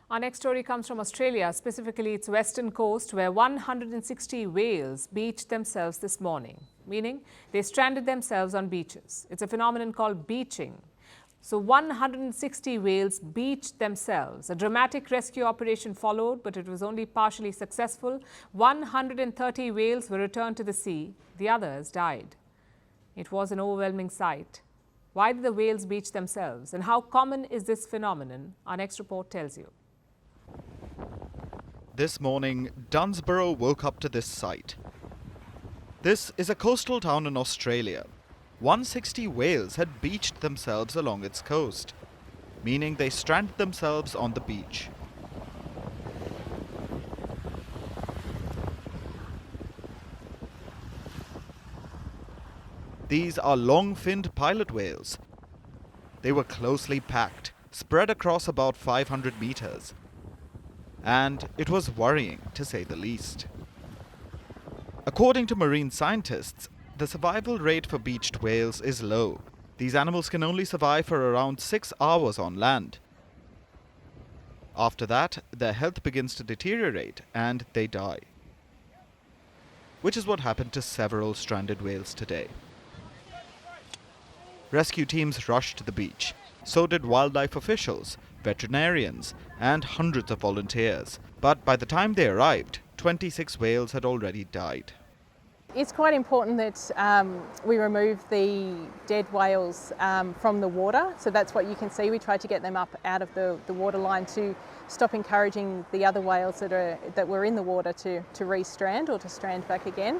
Our next story comes from Australia, specifically its western coast, where 160 whales beached themselves this morning, meaning they stranded themselves on beaches. It's a phenomenon called beaching. So 160 whales beached themselves. A dramatic rescue operation followed, but it was only partially successful. 130 whales were returned to the sea. The others died. It was an overwhelming sight. Why did the whales beach themselves? And how common is this phenomenon? Our next report tells you. This morning, Dunsborough woke up to this sight. This is a coastal town in Australia. 160 whales had beached themselves along its coast, meaning they stranded themselves on the beach. These are long-finned pilot whales. They were closely packed, spread across about 500 meters. And it was worrying, to say the least. According to marine scientists, the survival rate for beached whales is low. These animals can only survive for around 6 hours on land. After that, their health begins to deteriorate and they die. Which is what happened to several stranded whales today. Rescue teams rushed to the beach. So did wildlife officials, veterinarians, and hundreds of volunteers. But by the time they arrived, 26 whales had already died. It's quite important that we remove the dead whales from the water. So that's what you can see. We tried to get them up out of the water line to stop encouraging the other whales that were in the water to re-strand or to strand back again.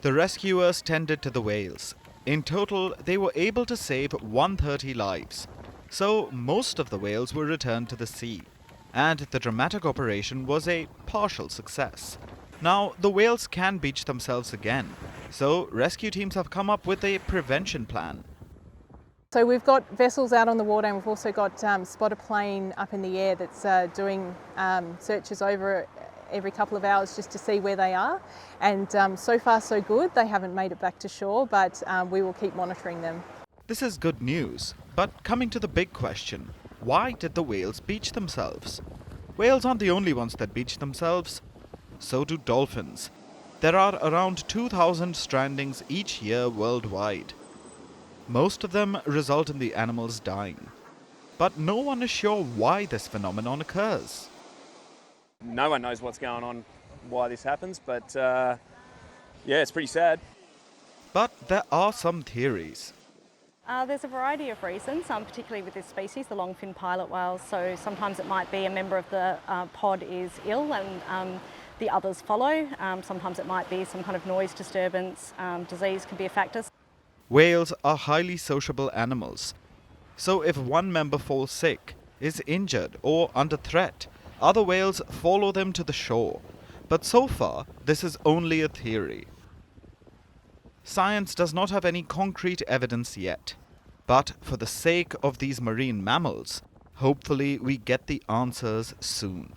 The rescuers tended to the whales. In total, they were able to save 130 lives. So most of the whales were returned to the sea, and the dramatic operation was a partial success. Now, the whales can beach themselves again, so rescue teams have come up with a prevention plan. So we've got vessels out on the water, and we've also got spotter plane up in the air that's doing searches over every couple of hours just to see where they are. And so far so good. They haven't made it back to shore, but we will keep monitoring them. This is good news, but coming to the big question, why did the whales beach themselves? Whales aren't the only ones that beach themselves. So do dolphins. There are around 2,000 strandings each year worldwide. Most of them result in the animals dying. But no one is sure why this phenomenon occurs. No one knows what's going on, why this happens, but yeah, it's pretty sad. But there are some theories. There's a variety of reasons, particularly with this species, the long-fin pilot whales. So sometimes it might be a member of the pod is ill and the others follow. Sometimes it might be some kind of noise disturbance, disease can be a factor. Whales are highly sociable animals. So if one member falls sick, is injured or under threat, other whales follow them to the shore. But so far, this is only a theory. Science does not have any concrete evidence yet. But for the sake of these marine mammals, hopefully we get the answers soon.